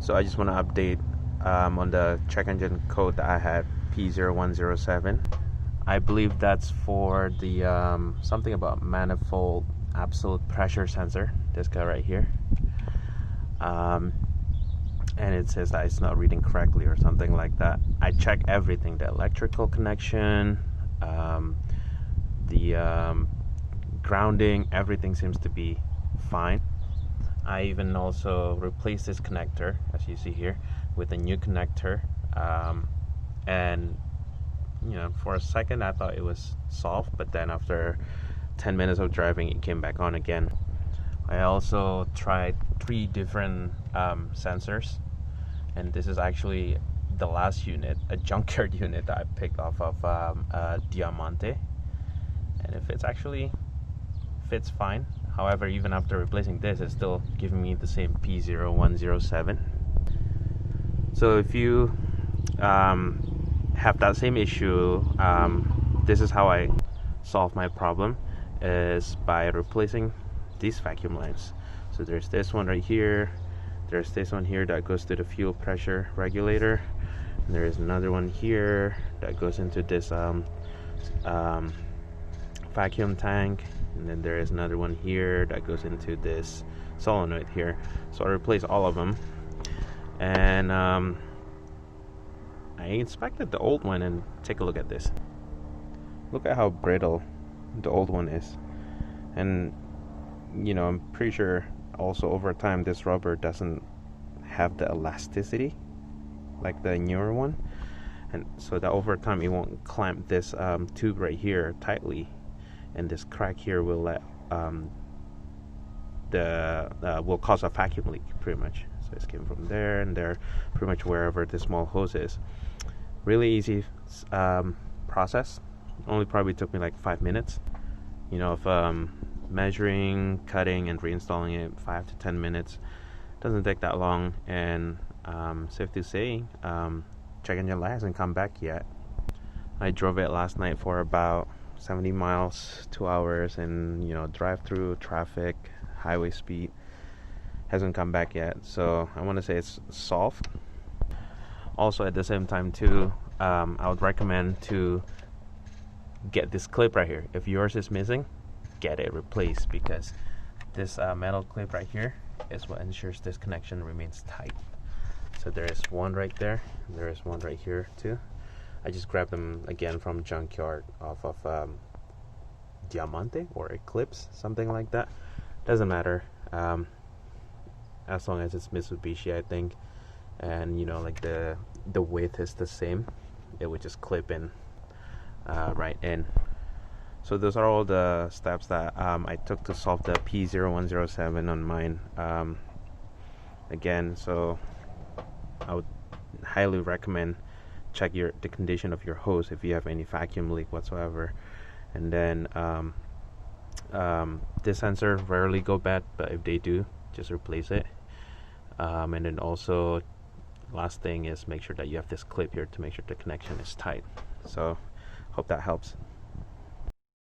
So I just want to update on the check engine code that I had, P0107. I believe that's for the something about manifold absolute pressure sensor, this guy right here. And it says that it's not reading correctly or something like that. I check everything, the electrical connection, the grounding, everything seems to be fine. I even also replaced this connector, as you see here, with a new connector, and you know, for a second I thought it was solved, but then after 10 minutes of driving it came back on again. I also tried 3 different sensors, and this is actually the last unit, a junkyard unit that I picked off of Diamante, and if it's actually fits fine. However, even after replacing this, it's still giving me the same P0107. So if you have that same issue, this is how I solve my problem, is by replacing these vacuum lines. So there's this one right here, there's this one here that goes to the fuel pressure regulator, and there is another one here that goes into this vacuum tank, and then there is another one here that goes into this solenoid here. So I replace all of them, and I inspected the old one, and take a look at this. Look at how brittle the old one is, and you know, I'm pretty sure also over time this rubber doesn't have the elasticity like the newer one, and so that over time it won't clamp this tube right here tightly, and this crack here will let will cause a vacuum leak pretty much. So it's came from there and there, pretty much wherever the small hose is. Really easy process. Only probably took me like 5 minutes. You know, if measuring, cutting, and reinstalling it, 5 to 10 minutes. Doesn't take that long, and safe to say, check engine light hasn't come back yet. I drove it last night for about 70 miles, 2 hours, and you know, drive through traffic, highway speed, hasn't come back yet. So I want to say it's solved. Also at the same time too, I would recommend to get this clip right here. If yours is missing, get it replaced, because this metal clip right here is what ensures this connection remains tight. So there is one right there, there is one right here too. I just grabbed them again from junkyard off of Diamante or Eclipse, something like that. Doesn't matter, as long as it's Mitsubishi, I think, and you know, like the width is the same, it would just clip in right in. So those are all the steps that I took to solve the P0107 on mine. Again, so I would highly recommend check the condition of your hose if you have any vacuum leak whatsoever. And then this sensor rarely go bad, but if they do, just replace it. And then also, last thing is make sure that you have this clip here to make sure the connection is tight. So hope that helps.